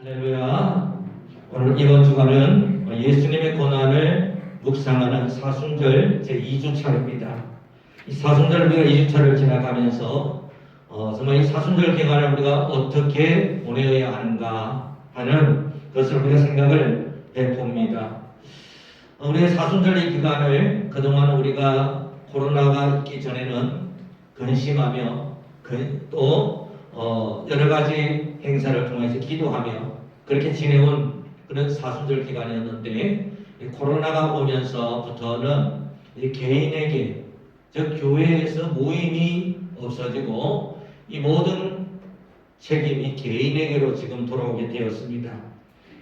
할렐루야. 오늘 이번 주간은 예수님의 고난을 묵상하는 사순절 제2주차입니다. 이 사순절 우리가 2주차를 지나가면서 정말 이 사순절 기간을 우리가 어떻게 보내야 하는가 하는 것을 우리가 생각을 해봅니다. 우리의 사순절 이 기간을 그동안 우리가 코로나가 있기 전에는 근심하며 또 여러 가지 행사를 통해서 기도하며 그렇게 지내온 그런 사순절 기간이었는데, 코로나가 오면서부터는 개인에게, 즉 교회에서 모임이 없어지고 이 모든 책임이 개인에게로 지금 돌아오게 되었습니다.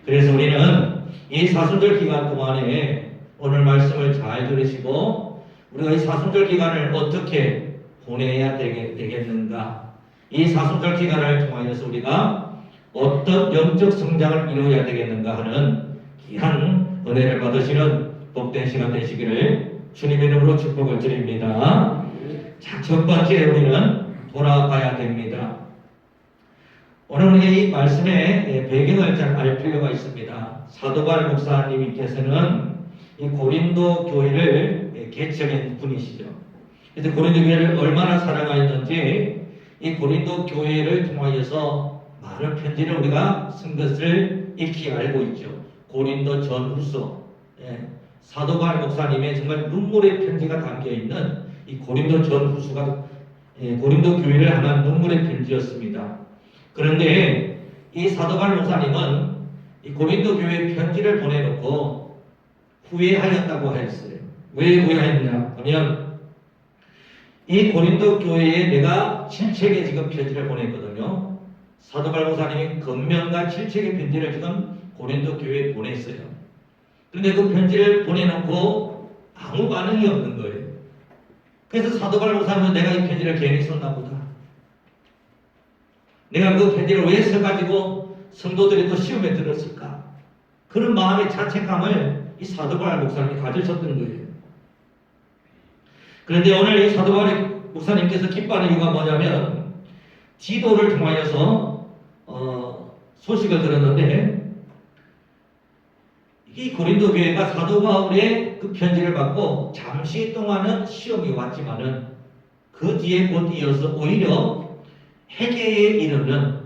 그래서 우리는 이 사순절 기간 동안에 오늘 말씀을 잘 들으시고 우리가 이 사순절 기간을 어떻게 보내야 되겠는가, 이 사순절 기간을 통하여서 우리가 어떤 영적 성장을 이루어야 되겠는가 하는 귀한 은혜를 받으시는 복된 시간 되시기를 주님의 이름으로 축복을 드립니다. 자, 첫 번째 우리는 돌아가야 됩니다. 오늘 우리 이 말씀의 배경을 잘 알 필요가 있습니다. 사도 바울 목사님께서는 이 고린도 교회를 개척한 분이시죠. 그래서 고린도 교회를 얼마나 사랑하였는지 이 고린도 교회를 통하여서 많은 편지를 우리가 쓴 것을 익히 알고 있죠. 고린도 전후서, 사도 바울 목사님의 정말 눈물의 편지가 담겨 있는 이 고린도 전후서가 고린도 교회를 향한 눈물의 편지였습니다. 그런데 이 사도 바울 목사님은 이 고린도 교회에 편지를 보내놓고 후회하였다고 했어요. 왜 후회했냐 하면 이 고린도 교회에 내가 7책의 지금 편지를 보냈거든요. 사도 바울 목사님이 금명과 7책의 편지를 지금 고린도 교회에 보냈어요. 그런데 그 편지를 보내놓고 아무 반응이 없는 거예요. 그래서 사도 바울 목사님은 내가 이 편지를 괜히 썼나 보다, 내가 그 편지를 왜 써가지고 성도들이 또 시험에 들었을까, 그런 마음의 자책감을 이 사도 바울 목사님이 가지셨던 거예요. 그런데 오늘 이 사도 바울 목사님께서 기뻐하는 이유가 뭐냐면, 지도를 통하여서 소식을 들었는데 이 고린도 교회가 사도 바울의 그 편지를 받고 잠시 동안은 시험이 왔지만은 그 뒤에 곧 이어서 오히려 회개에 이르는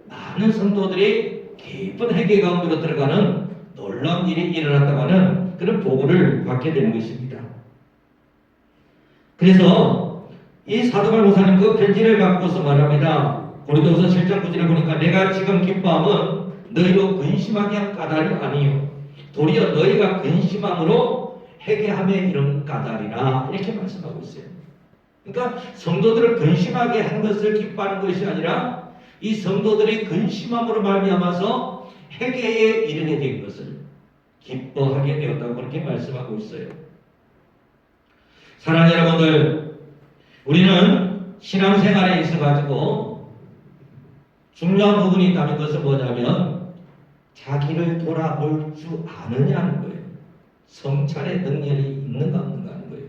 많은 성도들이 깊은 회개 가운데로 들어가는 놀라운 일이 일어났다고 하는 그런 보고를 받게 되는 것입니다. 그래서 이 사도 바울 목사님 그 편지를 갖고서 말합니다. 고린도후서 7장 9절을 보니까 내가 지금 기뻐함은 너희로 근심하게 한 까닭이 아니요 도리어 너희가 근심함으로 회개함에 이른 까닭이라, 이렇게 말씀하고 있어요. 그러니까 성도들을 근심하게 한 것을 기뻐하는 것이 아니라 이 성도들이 근심함으로 말미암아서 회개에 이르게 된 것을 기뻐하게 되었다고 그렇게 말씀하고 있어요. 사랑하는 여러분들, 우리는 신앙생활에 있어가지고 중요한 부분이 있다는 것은 뭐냐면 자기를 돌아볼 줄 아느냐는 거예요. 성찰의 능력이 있는가 없는가 하는 거예요.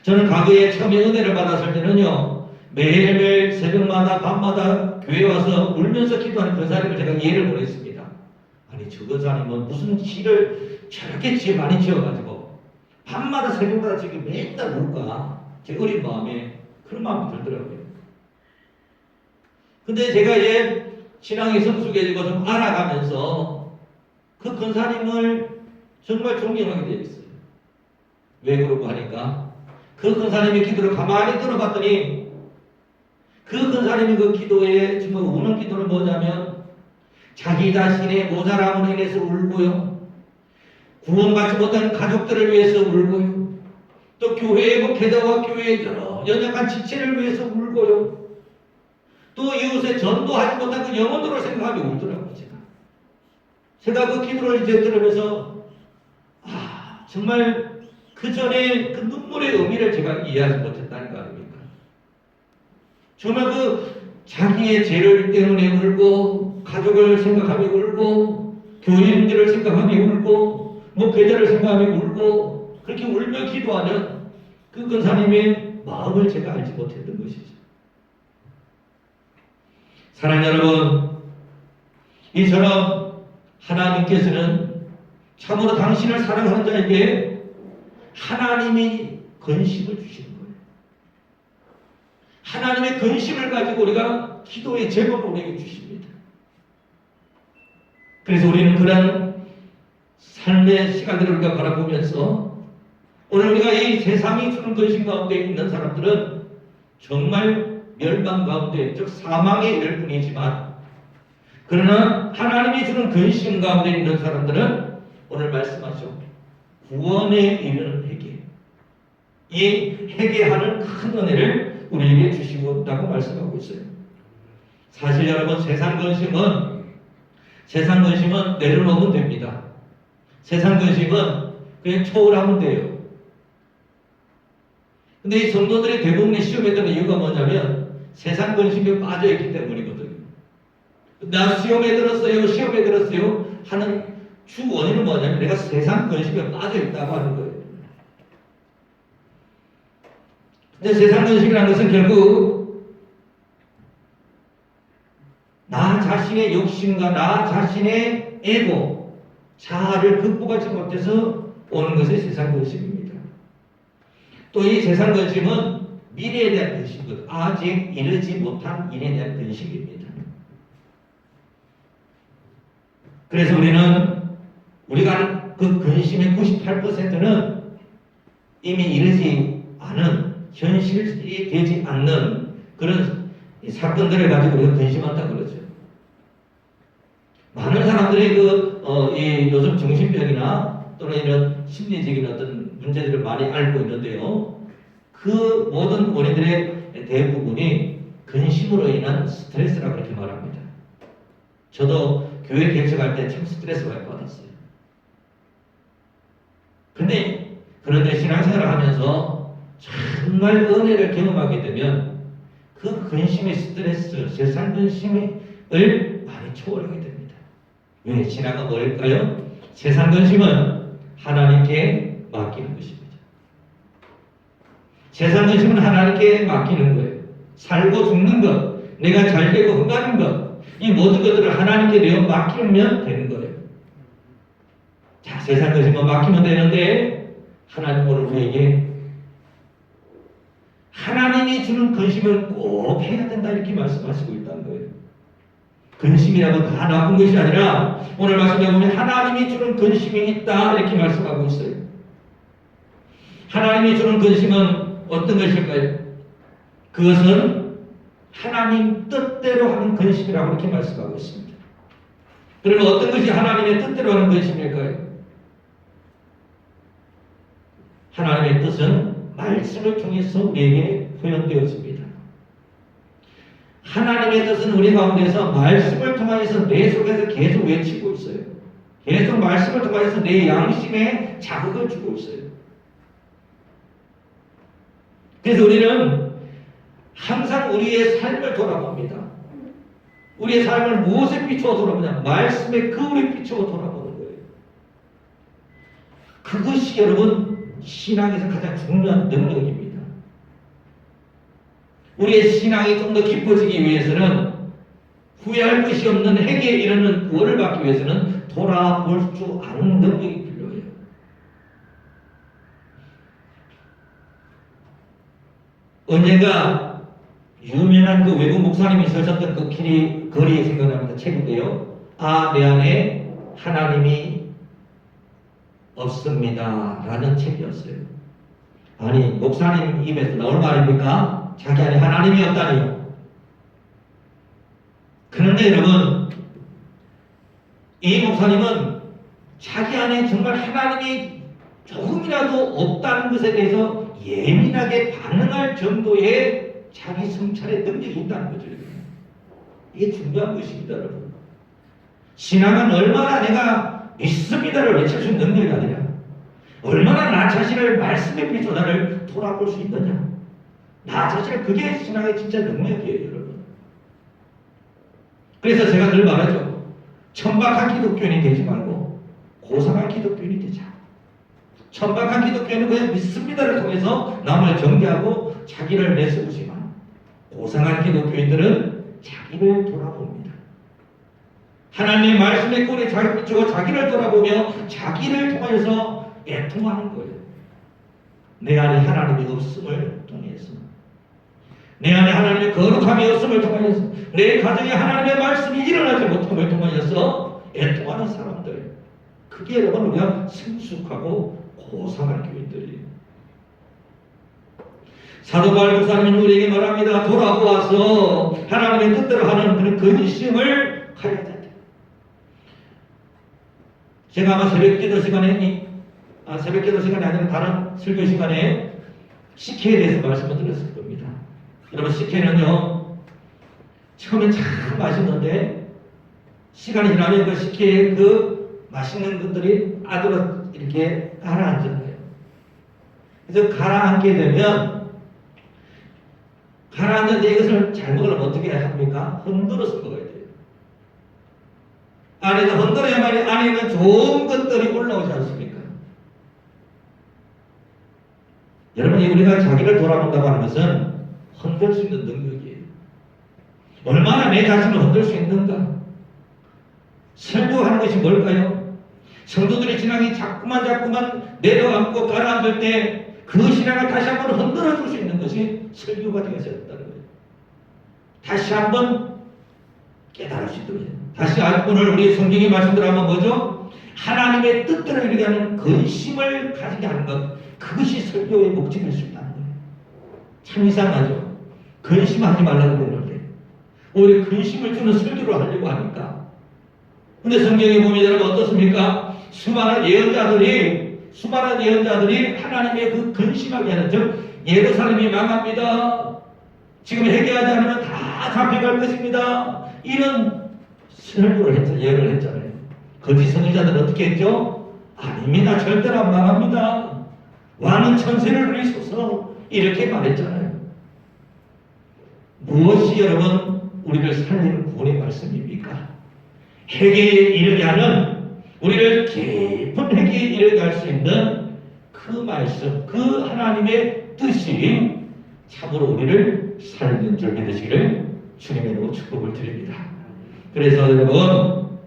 저는 과거에 처음에 은혜를 받았을 때는요, 매일매일 새벽마다 밤마다 교회 와서 울면서 기도하는 그 사람을 제가 이해를 못했습니다. 아니 저 사람은 무슨 시를 저렇게 많이 지어가지고 밤마다 새벽마다 지금 맨날 울까, 제 어린 마음에 그런 마음이 들더라고요. 근데 제가 이제 신앙이 성숙해지고 좀 알아가면서 그 근사님을 정말 존경하게 되었어요. 왜 그러고 하니까 그 근사님의 기도를 가만히 들어봤더니 그 근사님의 그 기도에 정말 우는 기도는 뭐냐면 자기 자신의 모자람으로 인해서 울고요, 구원받지 못한 가족들을 위해서 울고요, 또 교회의 목회자와 교회의 여러 연약한 지체를 위해서 울고요, 또 이웃에 전도하지 못한 그 영혼들을 생각하며 울더라고요. 제가 그 기도를 이제 들으면서 정말 그 전에 그 눈물의 의미를 제가 이해하지 못했다는 거 아닙니까? 정말 그 자기의 죄를 때문에 울고, 가족을 생각하며 울고, 교인들을 생각하며 울고, 목회자를 생각하며 울고, 그렇게 울며 기도하는 그 근사님의 마음을 제가 알지 못했던 것이죠. 사랑하는 여러분, 이처럼 하나님께서는 참으로 당신을 사랑하는 자에게 하나님이 근심을 주시는 거예요. 하나님의 근심을 가지고 우리가 기도의 제목을 우리에게 주십니다. 그래서 우리는 그런 삶의 시간들을 우리가 바라보면서 오늘 우리가 이 세상이 주는 근심 가운데 있는 사람들은 정말 멸망 가운데, 즉 사망에 이를 뿐이지만, 그러나 하나님이 주는 근심 가운데 있는 사람들은 오늘 말씀하죠. 구원에 이르는 회개. 이 회개하는 큰 은혜를 우리에게 주시고 있다고 말씀하고 있어요. 사실 여러분, 세상 근심은 내려놓으면 됩니다. 세상 근심은 그냥 초월하면 돼요. 근데 이 성도들이 대부분의 시험에 드는 이유가 뭐냐면 세상 근심에 빠져있기 때문이거든요. 나 시험에 들었어요 하는 주 원인은 뭐냐면 내가 세상 근심에 빠져있다고 하는 거예요. 근데 세상 근심이라는 것은 결국 나 자신의 욕심과 나 자신의 에고, 자아를 극복하지 못해서 오는 것이 세상 근심입니다. 또 이 세상 근심은 미래에 대한 근심이거든요. 아직 이르지 못한 일에 대한 근심입니다. 그래서 우리가 그 근심의 98%는 이미 이르지 않은, 현실이 되지 않는 그런 사건들을 가지고 우리가 근심한다고 그러죠. 많은 사람들이 요즘 정신병이나 또는 이런 심리적인 어떤 문제들을 많이 알고 있는데요. 그 모든 원인들의 대부분이 근심으로 인한 스트레스라고 그렇게 말합니다. 저도 교회 개척할 때 참 스트레스 많이 받았어요. 그런데 신앙생활을 하면서 정말 은혜를 경험하게 되면 그 근심의 스트레스, 세상 근심을 많이 초월하게 됩니다. 왜? 신앙은 뭘까요? 세상 근심은 하나님께 맡기는 것입니다. 세상 근심은 하나님께 맡기는 거예요. 살고 죽는 것, 내가 잘되고 흥하는 것, 이 모든 것들을 하나님께 내어 맡기면 되는 거예요. 자, 세상 근심만 맡기면 되는데 하나님 오늘 우리에게 하나님이 주는 근심을 꼭 해야 된다 이렇게 말씀하시고 있다는 거예요. 근심이라고 다 나쁜 것이 아니라 오늘 말씀에 보면 하나님이 주는 근심이 있다 이렇게 말씀하고 있어요. 하나님이 주는 근심은 어떤 것일까요? 그것은 하나님 뜻대로 하는 근심이라고 이렇게 말씀하고 있습니다. 그러면 어떤 것이 하나님의 뜻대로 하는 근심일까요? 하나님의 뜻은 말씀을 통해서 우리에게 표현되어집니다. 하나님의 뜻은 우리 가운데서 말씀을 통하여서 내 속에서 계속 외치고 있어요. 계속 말씀을 통하여서 내 양심에 자극을 주고 있어요. 그래서 우리는 항상 우리의 삶을 돌아봅니다. 우리의 삶을 무엇에 비추어 돌아보냐? 말씀의 거울에 비추어 돌아보는 거예요. 그것이 여러분 신앙에서 가장 중요한 능력입니다. 우리의 신앙이 좀 더 깊어지기 위해서는 후회할 것이 없는 회개에 이르는 구원을 받기 위해서는 돌아볼 줄 아는 능력이 필요해요. 언젠가 유명한 그 외국 목사님이 쓰셨던 그 글이 생각납니다. 책인데요. 내 안에 하나님이 없습니다. 라는 책이었어요. 아니, 목사님 입에서 나올 말입니까? 자기 안에 하나님이 없다니요. 그런데 여러분, 이 목사님은 자기 안에 정말 하나님이 조금이라도 없다는 것에 대해서 예민하게 반응할 정도의 자기 성찰의 능력이 있다는 거죠. 이게 중요한 것입니다, 여러분. 신앙은 얼마나 내가 믿습니다를 외칠 수 있는 능력이 아니라 얼마나 나 자신을 말씀에 비춰 나를 돌아볼 수 있느냐. 나 자신을, 그게 신앙의 진짜 능력이에요, 여러분. 그래서 제가 늘 말하죠. 천박한 기독교인이 되지 말고 고상한 기독교인이 되자. 천박한 기독교인은 그냥 믿습니다를 통해서 남을 정죄하고 자기를 내세우지만 고상한 기독교인들은 자기를 돌아봅니다. 하나님의 말씀의 꼴에 자기 비추고 자기를 돌아보며 자기를 통하여서 애통하는 거예요. 내 안에 하나님이 없음을 통해서, 내 안에 하나님의 거룩함이 없음을 통하여서, 내 가정에 하나님의 말씀이 일어나지 못함을 통하여서 애통하는 사람들, 그게 여러분 우리가 성숙하고 고상한 교인들이에요. 사도 바울 목사님은 우리에게 말합니다. 돌아보아서 하나님의 뜻대로 하는 그런 근심을 가져야 된다. 제가 아마 새벽기도 시간에 아니라 다른 설교 시간에 식혜에 대해서 말씀을 드렸을 겁니다. 여러분, 식혜는요, 처음엔 참 맛있는데 시간이 지나면 그 식혜의 그 맛있는 것들이 안으로 이렇게 가라앉는 거예요. 그래서 가라앉게 되면, 가라앉는데 이것을 잘 먹으려면 어떻게 해야 합니까? 흔들어서 먹어야 돼요. 안에서 흔들어야만이 안에 있는 좋은 것들이 올라오지 않습니까? 여러분이 우리가 자기를 돌아본다고 하는 것은 흔들 수 있는 능력이에요. 얼마나 내 자신을 흔들 수 있는가? 설교하는 것이 뭘까요? 성도들의 신앙이 자꾸만 내려앉고 가라앉을 때 그 신앙을 다시 한번 흔들어 줄 수 있는 것이 설교가 되어야 한다는 거예요. 다시 한번 깨달을 수 있도록 해요. 다시 오늘 우리 성경의 말씀대로 하면 뭐죠? 하나님의 뜻대로 이루게 하는 근심을 가지게 하는 것, 그것이 설교의 목적일 수 있다는 거예요. 참 이상하죠? 근심하지 말라고 그러는데 오히려 근심을 주는 설교를 하려고 하니까. 근데 성경에 보면 여러분 어떻습니까? 수많은 예언자들이 하나님의 그 근심하게 하는, 즉 예루살렘이 망합니다, 지금 회개하지 않으면 다 잡혀갈 것입니다, 이런 예언을 했잖아요. 거짓 선지자들은 어떻게 했죠? 아닙니다, 절대로 안 망합니다, 왕은 천세를 누리소서, 이렇게 말했잖아요. 무엇이 여러분 우리를 살리는 구원의 말씀입니까? 회개에 이르게 하는, 우리를 깊은 회개에 이르게 할 수 있는 그 말씀, 그 하나님의 뜻이 참으로 우리를 살리는 줄 믿으시기를 주님의 이름으로 축복을 드립니다. 그래서 여러분,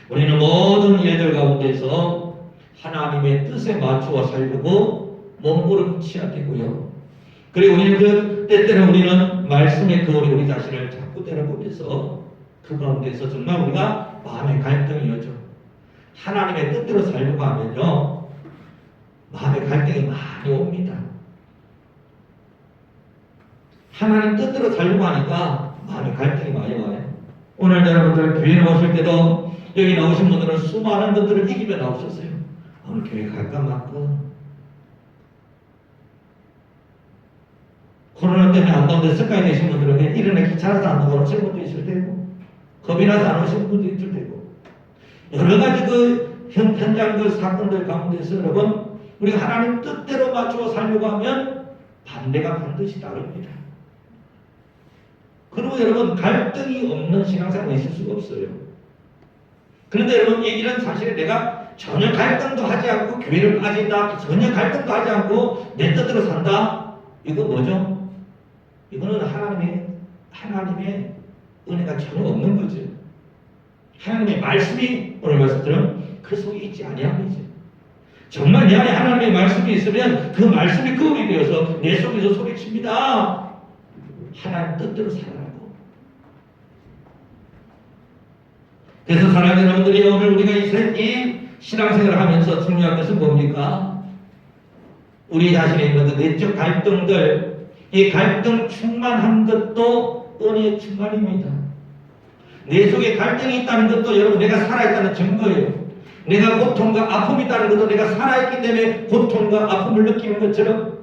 우리는 모든 일들 가운데서 하나님의 뜻에 맞추어 살고 몸부림치야 되고요. 그리고 우리는 때때로 우리는 말씀의 거울에 우리 자신을 자꾸 때려보면서 그 가운데서 정말 우리가 마음의 갈등이 오죠. 하나님의 뜻대로 살려고 하면요, 마음의 갈등이 많이 옵니다. 하나님 뜻대로 살려고 하니까 마음의 갈등이 많이 와요. 오늘 여러분들 교회에 오실 때도 여기 나오신 분들은 수많은 것들을 이기며 나오셨어요. 오늘 교회 갈까 말까, 코로나 때문에 안 나오는데 습관이 되신 분들은 일어나 귀찮아서 안 나오시는 분도 있을 테고, 겁이 나서 안 오시는 분도 있을 테고, 여러 가지 그 현장 그 사건들 가운데서 여러분, 우리가 하나님 뜻대로 맞추어 살려고 하면 반대가 반드시 따릅니다. 그리고 여러분, 갈등이 없는 신앙생활이 있을 수가 없어요. 그런데 여러분, 이런 사실에 내가 전혀 갈등도 하지 않고 교회를 빠진다, 전혀 갈등도 하지 않고 내 뜻대로 산다, 이거 뭐죠? 이거는 하나님의 은혜가 전혀 없는 거죠. 하나님의 말씀이, 오늘 말씀처럼 그 속에 있지 아니함이죠. 정말 내 안에 하나님의 말씀이 있으면 그 말씀이 거울이 되어서 내 속에서 소리칩니다. 하나님 뜻대로 살아라고. 그래서 사랑하는 여러분들이, 오늘 우리가 이 신앙생활을 하면서 중요한 것은 뭡니까? 우리 자신에 있는 그 내적 갈등들, 이 갈등 충만한 것도 은혜의 충만입니다. 내 속에 갈등이 있다는 것도 여러분 내가 살아있다는 증거예요. 내가 고통과 아픔이 있다는 것도 내가 살아있기 때문에 고통과 아픔을 느끼는 것처럼,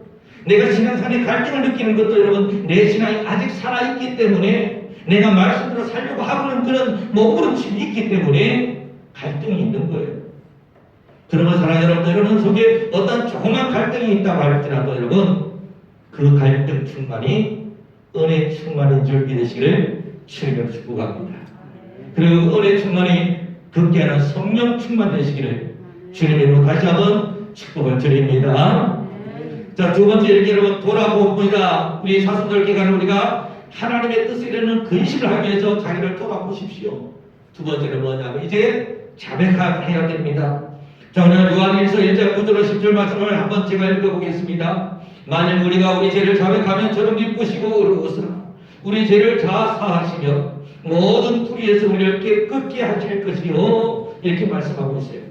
내가 신앙생활에 갈등을 느끼는 것도 여러분 내 신앙이 아직 살아있기 때문에, 내가 말씀대로 살려고 하고는 그런 몸부림침이 있기 때문에 갈등이 있는 거예요. 그러면 사랑하는 여러분 속에 어떤 조그만 갈등이 있다고 할지라도 여러분, 그 갈등 충만이 은혜 충만인 줄 믿으시기를 주님으로 축복합니다. 그리고 그 은혜 충만이 듣게 하는 성령 충만 되시기를 주님으로 다시 한번 축복을 드립니다. 자, 두 번째 이렇게 여러분 돌아봅니다. 우리 사순절 기간에 우리가 하나님의 뜻을 이루는 근심을 하기 위해서 자기를 돌아보십시오. 두 번째는 뭐냐면 이제 자백해야 됩니다. 자, 오늘 요한일서 1장 9절 10절 말씀을 한번 제가 읽어보겠습니다. 만일 우리가 우리 죄를 자백하면 저를 기쁘시고 의로우시라. 우리 죄를 다 사하시며 모든 불의에서 우리를 깨끗게 하실 것이요. 이렇게 말씀하고 있어요.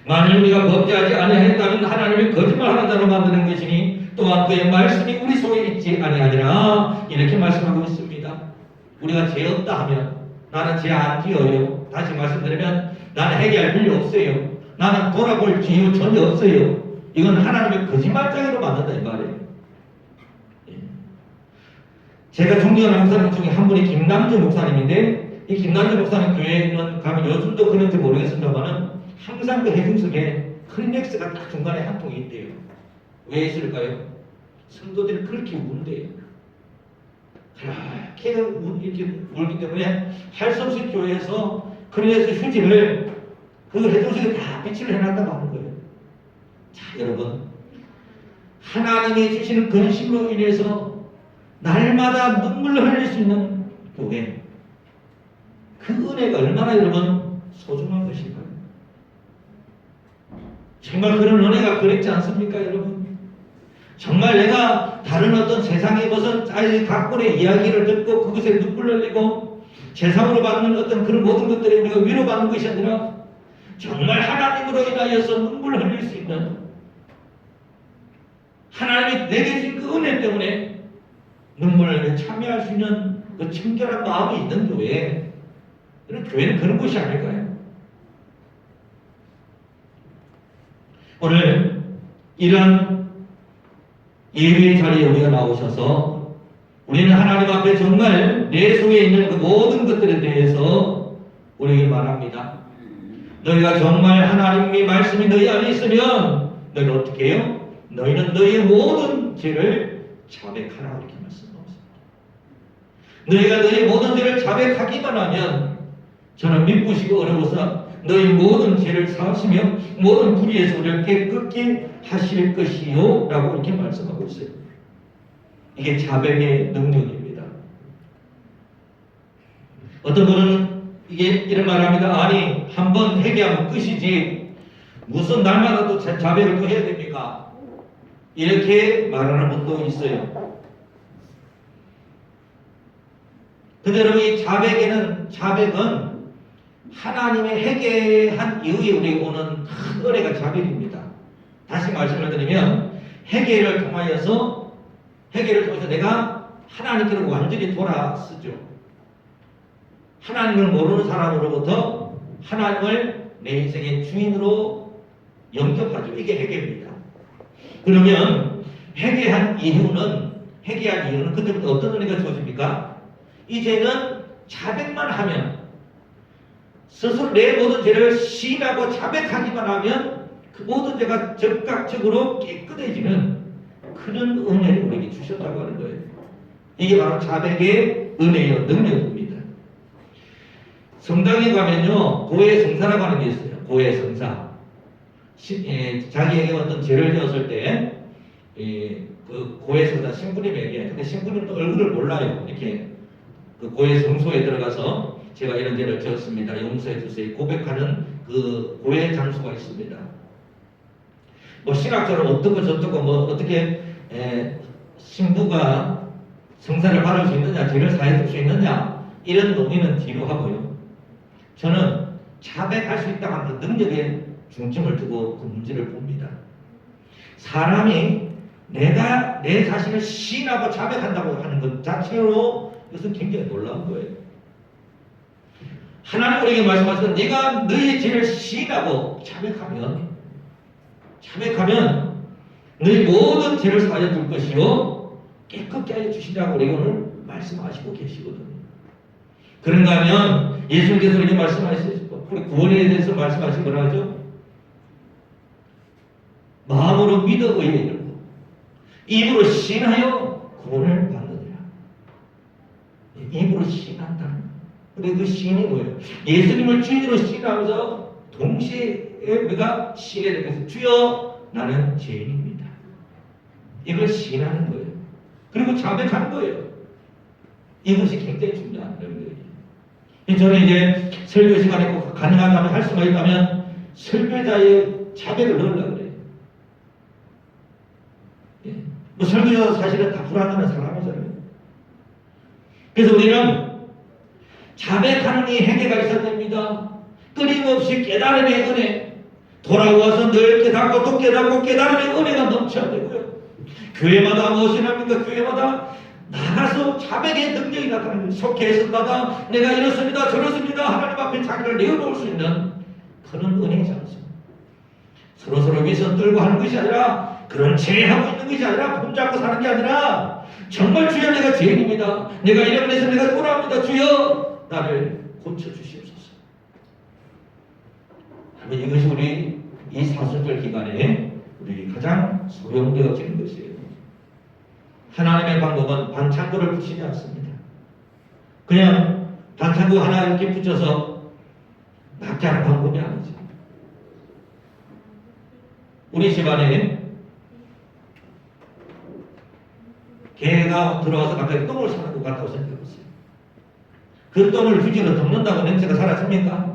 만일 우리가 범죄하지 아니하였다면 하나님을 거짓말하는 자로 만드는 것이니 또한 그의 말씀이 우리 속에 있지 아니하니라. 이렇게 말씀하고 있습니다. 우리가 죄 없다 하면 나는 죄 안 지어요. 다시 말씀드리면 나는 회개할 필요 없어요. 나는 돌아볼 기회 전혀 없어요. 이건 하나님의 거짓말장애로 만든다 이 말이에요. 제가 존경하는 목사님 중에 한 분이 김남주 목사님인데, 이 김남주 목사님 교회는 가면 요즘도 그런지 모르겠습니다만은 항상 그 해중석에 크리넥스가 딱 중간에 한 통이 있대요. 왜 있을까요? 성도들이 그렇게 운대요. 그렇게 이렇게 울기 때문에 할 수 없이 교회에서 크리넥스 휴지를 그 해중석에 다 배치를 해놨다고 하는 거예요. 자, 여러분, 하나님이 주시는 근심으로 인해서 날마다 눈물을 흘릴 수 있는 교회, 그 은혜가 얼마나 여러분 소중한 것인가요? 정말 그런 은혜가 그립지 않습니까, 여러분? 정말 내가 다른 어떤 세상의 것은 각본의 이야기를 듣고 그것에 눈물 흘리고 세상으로 받는 어떤 그런 모든 것들에 우리가 위로받는 것이 아니라 정말 하나님으로 인하여서 눈물을 흘릴 수 있는, 하나님이 내게 주신 그 은혜 때문에 눈물을 참여할 수 있는 그 청결한 마음이 있는 교회, 그런 교회는 그런 곳이 아닐까요? 오늘 이런 예배의 자리에 우리가 나오셔서 우리는 하나님 앞에 정말 내 속에 있는 그 모든 것들에 대해서 우리에게 말합니다. 너희가 정말 하나님의 말씀이 너희 안에 있으면 너희는 어떻게 해요? 너희는 너희의 모든 죄를 자백하라. 이렇게 말씀하고 있습니다. 너희가 너희 모든 죄를 자백하기만 하면 저는 미쁘시고 어려워서 너희 모든 죄를 사하시며 모든 불의에서 우리를 깨끗게 하실 것이요. 라고 이렇게 말씀하고 있어요. 이게 자백의 능력입니다. 어떤 분은 이게 이런 말을 합니다. 아니, 한번 회개하면 끝이지 무슨 날마다 또 자백을 또 해야 됩니까? 이렇게 말하는 분도 있어요. 근데 여러분, 이 자백은 하나님의 회개한 이후에 우리에게 오는 큰 은혜가 자백입니다. 다시 말씀을 드리면 회개를 통해서 내가 하나님께로 완전히 돌아서죠. 하나님을 모르는 사람으로부터 하나님을 내 인생의 주인으로 영접하죠. 이게 회개입니다. 그러면 회개한 이유는 그때부터 어떤 은혜가 주어집니까? 이제는 자백만 하면, 스스로 내 모든 죄를 시인하고 자백하기만 하면 그 모든 죄가 즉각적으로 깨끗해지는 그런 은혜를 우리에게 주셨다고 하는 거예요. 이게 바로 자백의 은혜요, 능력입니다. 성당에 가면요, 고해성사라고 하는 게 있어요. 고해성사. 자기에게 어떤 죄를 지었을 때, 그 고해성사 신부님에게, 근데 신부님도 얼굴을 몰라요. 이렇게 그 고해성소에 들어가서 제가 이런 죄를 지었습니다. 용서해 주세요. 고백하는 그 고해 장소가 있습니다. 뭐 신학적으로 어떻고 저떻고 뭐 어떻게 신부가 성사를 받을 수 있느냐, 죄를 사해 줄 수 있느냐, 이런 논의는 뒤로 하고요. 저는 자백할 수 있다고 하는 그 능력에 중점을 두고 그 문제를 봅니다. 사람이 내가 내 자신을 시인하고 자백한다고 하는 것 자체로 이것은 굉장히 놀라운 거예요. 하나님 우리에게 말씀하시는 네가 너의 죄를 시인하고 자백하면 너희 모든 죄를 사하여 줄 것이요 깨끗게 하여 주시라고 우리에게 오늘 말씀하시고 계시거든요. 그런가 하면 예수님께서 이렇게 말씀하시고 우리 구원에 대해서 말씀하신 거라 하죠. 마음으로 믿어 의에 이르고 입으로 시인하여 구원을 받느니라. 입으로 시인한다는 거예요. 근데 그 시인이 뭐예요? 예수님을 주인으로 시인하면서 동시에 우리가 시인해야 되겠어요. 주여 나는 죄인입니다. 이걸 시인하는 거예요. 그리고 자백하는 거예요. 이것이 굉장히 중요한 거예요. 저는 이제 설교 시간에 꼭 가능하다면 할 수가 있다면 설교자의 자백을 넣으려고 그래요. 뭐 설교자도 사실은 다 불안하는 사람이잖아요. 그래서 우리는 자백하는 이 행위가 있어야 됩니다. 끊임없이 깨달음의 은혜, 돌아와서 늘 깨닫고 또 깨닫고 깨달음의 은혜가 넘쳐야 되고요. 교회마다 무엇이 납니까? 교회마다 나가서 자백의 능력이 나타나는 거예요. 속회에서마다 내가 이렇습니다 저렇습니다 하나님 앞에 자기를 내어놓을 수 있는 그런 은혜이지 않습니까? 서로 위선 떨고 하는 것이 아니라, 그런 제하고 있는 것이 아니라, 손잡고 사는 게 아니라, 정말 주여 내가 죄인입니다, 내가 이런 데서 내가 돌아옵니다, 주여 나를 고쳐주시옵소서. 이것이 우리 이 사순절 기간에 우리 가장 소용되어지는 것이에요. 하나님의 방법은 반창고를 붙이지 않습니다. 그냥 반창고 하나 이렇게 붙여서 낚자는 방법이 아니죠. 우리 집안에 개가 들어와서 갑자기 똥을 싸는 것 같다고 생각해보세요. 그 똥을 휴지로 덮는다고 냄새가 사라집니까?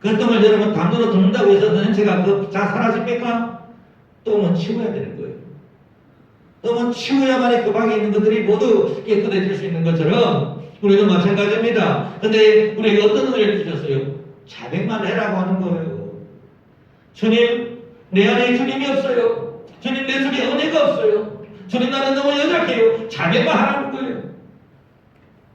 그 똥을 여러분 담요로 덮는다고 해서 냄새가 다 사라집니까? 똥은 치워야 되는 거예요. 똥은 치워야만이 그 방에 있는 것들이 모두 깨끗해질 수 있는 것처럼 우리도 마찬가지입니다. 근데 우리에게 어떤 은혜를 주셨어요? 자백만 해라고 하는 거예요. 주님, 내 안에 주님이 없어요. 주님, 내 속에 은혜가 없어요. 주님, 나는 너무 연약해요. 자백만 하라는 거예요.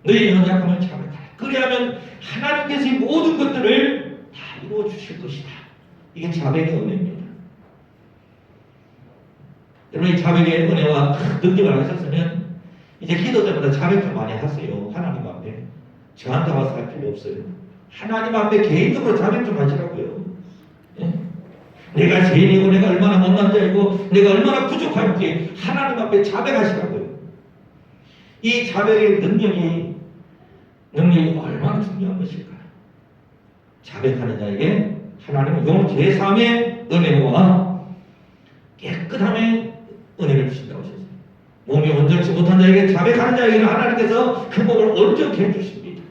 너희 연약함을 자백하라. 그래야면 하나님께서 이 모든 것들을 다 이루어 주실 것이다. 이게 자백의 은혜입니다. 여러분, 이 자백의 은혜와 능력을 하셨으면 이제 기도 때마다 자백 좀 많이 하세요. 하나님 앞에. 저한테 와서 할 필요 없어요. 하나님 앞에 개인적으로 자백 좀 하시라고요. 예? 내가 죄인이고 내가 얼마나 못난 자이고 내가 얼마나 부족한지 하나님 앞에 자백하시라고요. 이 자백의 능력이 얼마나 중요한 것일까요? 자백하는 자에게 하나님은 용 제3의 은혜와 깨끗함의 은혜를 주신다고 하셨어요. 몸이 온전치 못한 자에게, 자백하는 자에게는 하나님께서 그 몸을 온전케 해주십니다.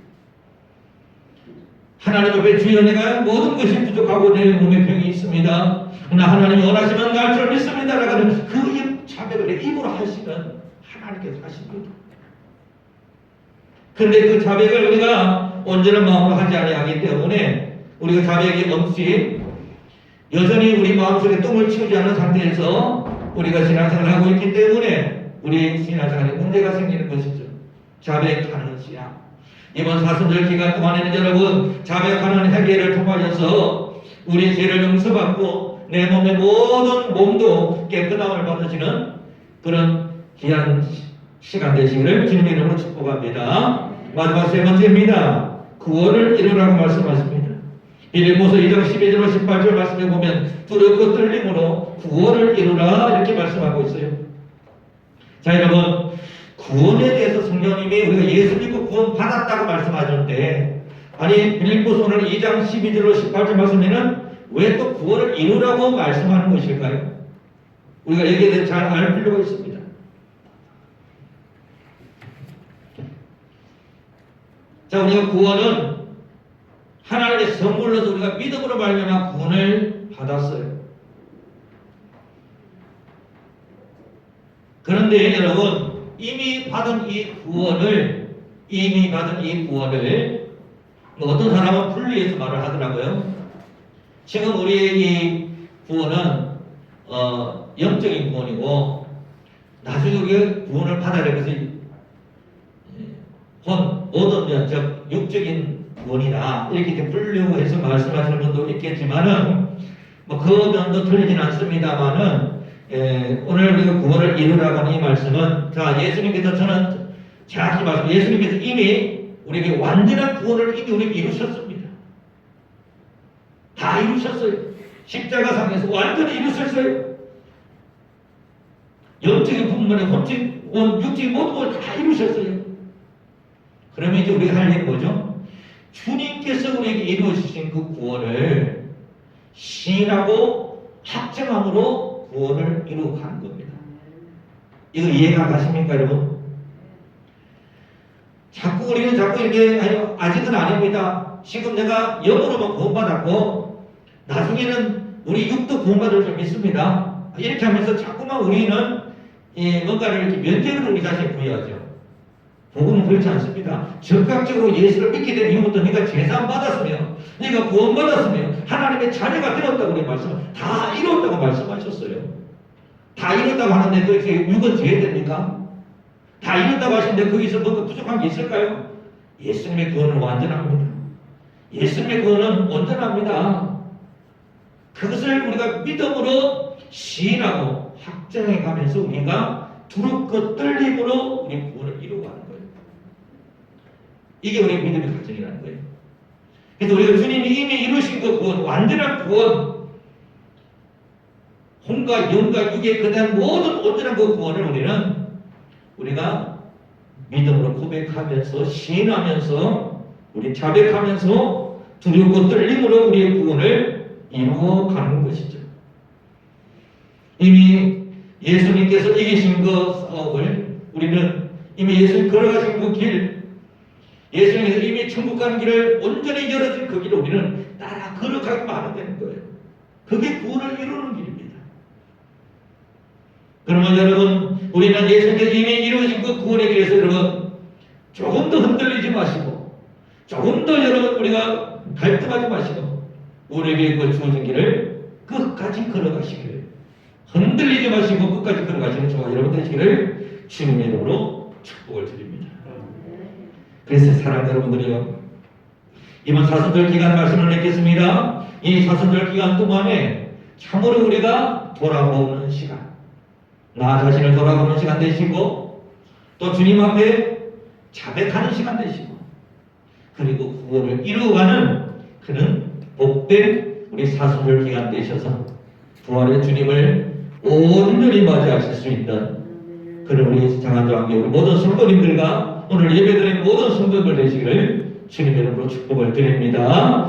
하나님 앞에 주여 내가 모든 것이 부족하고 내 몸에 병이 있습니다. 그러나 하나님이 원하시면 날 줄 믿습니다 라는 그 자백을 입으로 하시는 하나님께서 하십니다. 그런데 그 자백을 우리가 온전한 마음으로 하지 아니하기 때문에 우리가 자백이 없이 여전히 우리 마음속에 똥을 치우지 않은 상태에서 우리가 신앙생활을 하고 있기 때문에 우리 신앙생활에 문제가 생기는 것이죠. 자백하는 신앙. 이번 사순절 기간 동안에는 여러분 자백하는 회개를 통하여서 우리 죄를 용서받고 내 몸의 모든 몸도 깨끗함을 받으시는 그런 귀한 시간 되시기를 주님의 이름으로 축복합니다. 마지막 세 번째입니다. 구원을 이루라고 말씀하십니다. 빌립보서 2장 12절 18절 말씀에 보면 두렵고 떨림으로 구원을 이루라 이렇게 말씀하고 있어요. 자, 여러분, 구원에 대해서 성령님이 우리가 예수 믿고 구원 받았다고 말씀하셨는데, 아니 빌립보서 오늘 2장 12절로 18절 말씀에는 왜 또 구원을 이루라고 말씀하는 것일까요? 우리가 여기에 대해서 잘 알 필요가 있습니다. 자, 우리가 구원은 하나님의 선물로서 우리가 믿음으로 말미암아 구원을 받았어요. 그런데 여러분, 이미 받은 이 구원을 뭐 어떤 사람은 분리해서 말을 하더라고요. 지금 우리의 이 구원은 영적인 구원이고 나중에 우리가 구원을 받아야 될 것은 모든 면적 육적인 구원이다 이렇게 분류해서 말씀하시는 분도 있겠지만은 뭐 그 면도 틀리진 않습니다만은 오늘 우리가 구원을 이루라고 하는 이 말씀은 자 예수님께서 저는 정확히 말씀 예수님께서 이미 우리에게 완전한 구원을 이미 우리에게 이루셨습니다. 다 이루셨어요. 십자가상에서 완전히 이루셨어요. 영적인 부분에 혼적인 육적인 모든 걸 다 이루셨어요. 그러면 이제 우리가 할 일은 뭐죠? 주님께서 우리에게 이루어주신 그 구원을 시인하고 확정함으로 구원을 이루어 가는 겁니다. 이거 이해가 가십니까, 여러분? 자꾸 우리는 자꾸 이렇게 아직은 아닙니다. 지금 내가 영으로만 구원받았고 나중에는 우리 육도 구원받을 줄 믿습니다. 이렇게 하면서 자꾸만 우리는 뭔가를 이렇게 면제를 우리 자신에 부여하죠. 복음은 그렇지 않습니다. 적극적으로 예수를 믿게 된 이후부터 네가 제사 받았으며 네가 구원받았으며 하나님의 자녀가 되었다고 우리 다 이뤘다고 말씀하셨어요. 다 이뤘다고 하는데 그게 육은 제외됩니까? 다 이뤘다고 하시는데 거기서 뭔가 부족한 게 있을까요? 예수님의 구원은 완전합니다. 예수님의 구원은 온전합니다. 그것을 우리가 믿음으로 시인하고 확정해 가면서 우리가 두렵고 떨림으로 우리 구원을 이루고 가는 거예요. 이게 우리 믿음의 과정이라는 거예요. 그래서 우리가 주님이 이미 이루신 그 구원, 완전한 구원, 혼과 영과 육의 그대한 모든 온전한 그 구원을 우리가 믿음으로 고백하면서 시인하면서 우리 자백하면서 두렵고 떨림으로 우리의 구원을 이루어가는 것이죠. 이미 예수님께서 이기신 그 사업을 우리는 이미 예수님 걸어가신 그 길, 예수님께서 이미 천국 가는 길을 온전히 열어준 그 길을 우리는 따라 걸어가기만 하면 되는 거예요. 그게 구원을 이루는 길입니다. 그러면 여러분, 우리는 예수님께서 이미 이루어진 그 구원의 길에서 여러분 조금 더 흔들리지 마시고 조금 더 여러분 우리가 갈등하지 마시고 우리에게 그 주어진 길을 끝까지 걸어가시기를, 흔들리지 마시고 끝까지 걸어가시는 저와 여러분 되시기를 주님의 이름으로 축복을 드립니다. 그래서 사랑하는 여러분들이요, 이번 사순절 기간 말씀을 맺겠습니다. 이 사순절 기간 동안에 참으로 우리가 돌아보는 시간, 나 자신을 돌아보는 시간 되시고 또 주님 앞에 자백하는 시간 되시고 그리고 구원을 이루어가는 그런 복된 우리 사순절 기간 되셔서 부활의 주님을 온전히 맞이하실 수 있는 그런 우리 장안교회 우리 모든 성도님들과 오늘 예배드린 모든 성도들 되시기를 주님의 이름으로 축복을 드립니다.